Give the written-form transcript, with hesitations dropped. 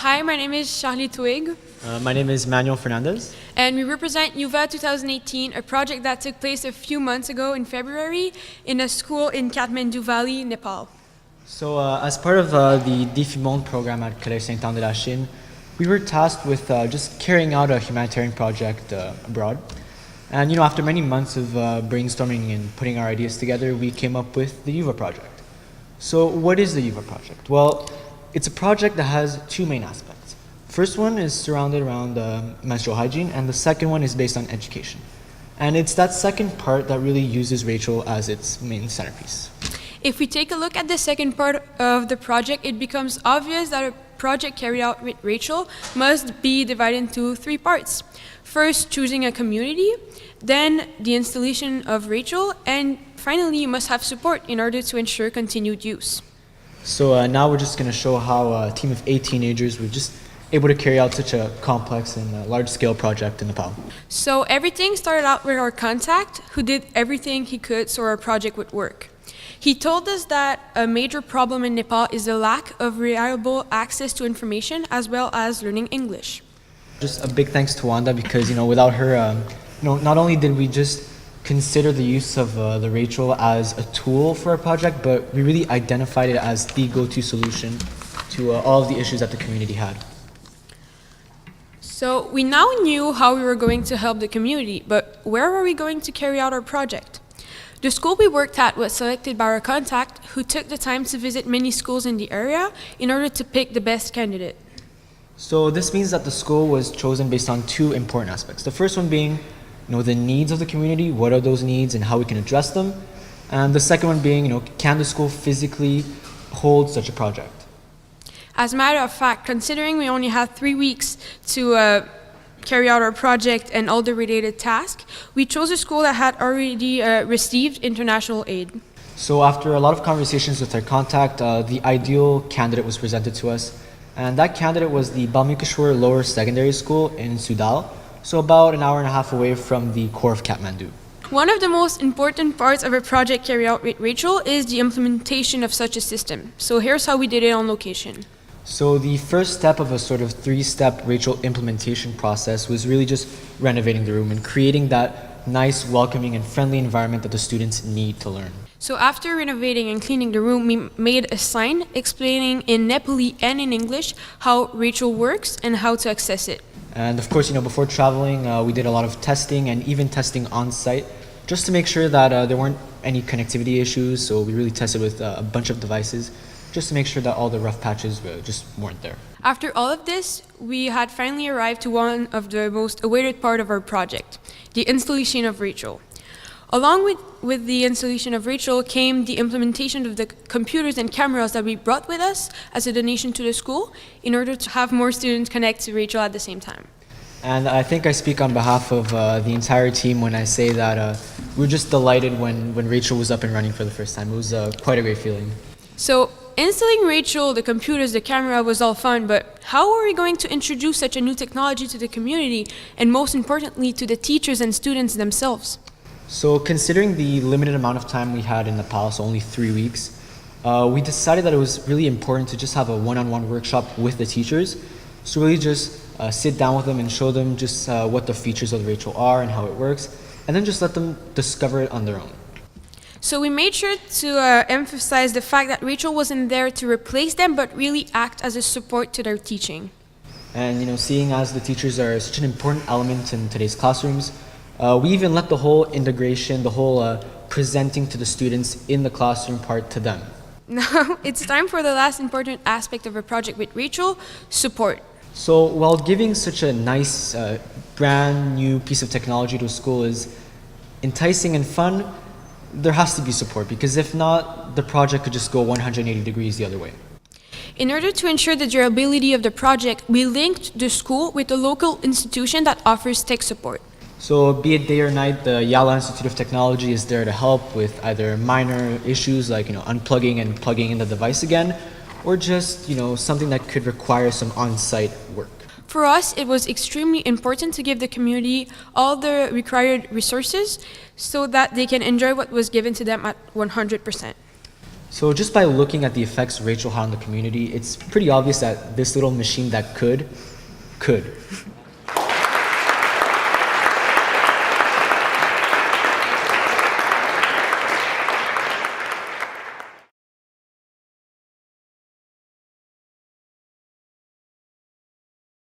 Hi, my name is Charlie Twigg, My name is Manuel Fernandez. and we represent Yuva 2018, a project that took place a few months ago in February in a school in Kathmandu Valley, Nepal. So, as part of the Défi Monde program at Collège Sainte-Anne de la Chine, we were tasked with just carrying out a humanitarian project abroad. And after many months of brainstorming and putting our ideas together, we came up with the Yuva Project. So, what is the Yuva Project? Well, it's a project that has two main aspects. First one is surrounded around menstrual hygiene, and the second one is based on education. And it's that second part that really uses Rachel as its main centerpiece. If we take a look at the second part of the project, it becomes obvious that a project carried out with Rachel must be divided into three parts. First, choosing a community, then the installation of Rachel, and finally, you must have support in order to ensure continued use. So now we're just going to show how a team of 8 teenagers were just able to carry out such a complex and large-scale project in Nepal. So everything started out with our contact, who did everything he could so our project would work. He told us that a major problem in Nepal is the lack of reliable access to information as well as learning English. Just a big thanks to Wanda because, without her, not only did we just consider the use of the Rachel as a tool for our project, but we really identified it as the go-to solution to all of the issues that the community had. So we now knew how we were going to help the community, but where were we going to carry out our project? The school we worked at was selected by our contact, who took the time to visit many schools in the area in order to pick the best candidate. So this means that the school was chosen based on two important aspects. The first one being the needs of the community, what are those needs and how we can address them. And the second one being, can the school physically hold such a project? As a matter of fact, considering we only had 3 weeks to carry out our project and all the related tasks, we chose a school that had already received international aid. So after a lot of conversations with our contact, the ideal candidate was presented to us. And that candidate was the Balmikeshwar Lower Secondary School in Sudal, so about an hour and a half away from the core of Kathmandu. One of the most important parts of a project carried out with Rachel is the implementation of such a system. So here's how we did it on location. So the first step of a sort of 3-step Rachel implementation process was really just renovating the room and creating that nice, welcoming, and friendly environment that the students need to learn. So after renovating and cleaning the room, we made a sign explaining in Nepali and in English how Rachel works and how to access it. And of course, before traveling, we did a lot of testing and even testing on site just to make sure that there weren't any connectivity issues. So we really tested with a bunch of devices just to make sure that all the rough patches just weren't there. After all of this, we had finally arrived to one of the most awaited part of our project, the installation of Rachel. Along with the installation of Rachel came the implementation of the computers and cameras that we brought with us as a donation to the school in order to have more students connect to Rachel at the same time. And I think I speak on behalf of the entire team when I say that we were just delighted when Rachel was up and running for the first time. It was quite a great feeling. So installing Rachel, the computers, the camera was all fun, but how are we going to introduce such a new technology to the community and most importantly to the teachers and students themselves? So considering the limited amount of time we had in Nepal, so only 3 weeks, we decided that it was really important to just have a one-on-one workshop with the teachers. So really just sit down with them and show them just what the features of Rachel are and how it works, and then just let them discover it on their own. So we made sure to emphasize the fact that Rachel wasn't there to replace them, but really act as a support to their teaching. And seeing as the teachers are such an important element in today's classrooms, we even let the whole integration, the whole presenting to the students in the classroom part to them. Now it's time for the last important aspect of a project with Rachel, support. So while giving such a nice, brand new piece of technology to a school is enticing and fun, there has to be support because if not, the project could just go 180 degrees the other way. In order to ensure the durability of the project, we linked the school with a local institution that offers tech support. So be it day or night, the Yala Institute of Technology is there to help with either minor issues like unplugging and plugging in the device again, or just something that could require some on-site work. For us, it was extremely important to give the community all the required resources so that they can enjoy what was given to them at 100%. So just by looking at the effects Rachel had on the community, it's pretty obvious that this little machine that could.